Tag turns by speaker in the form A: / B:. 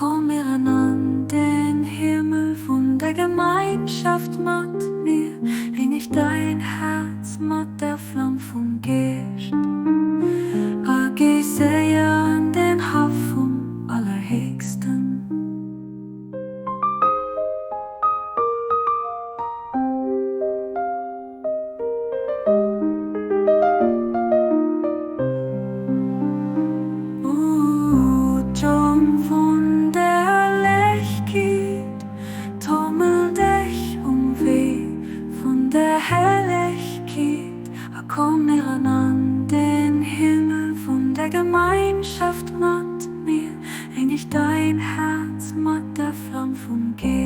A: komm mir an den Himmel von der Gemeinschaft mit mir, häng ich dein Herz mit der Flamme vom Geist. Ich sehe an den Hafen vom Allerhöchsten. John von der Lichkeit, taumel dich weh von der Helligkeit. Komm mir an den Himmel von der Gemeinschaft mit mir, häng ich dein Herz mit der Flamme vom Geist.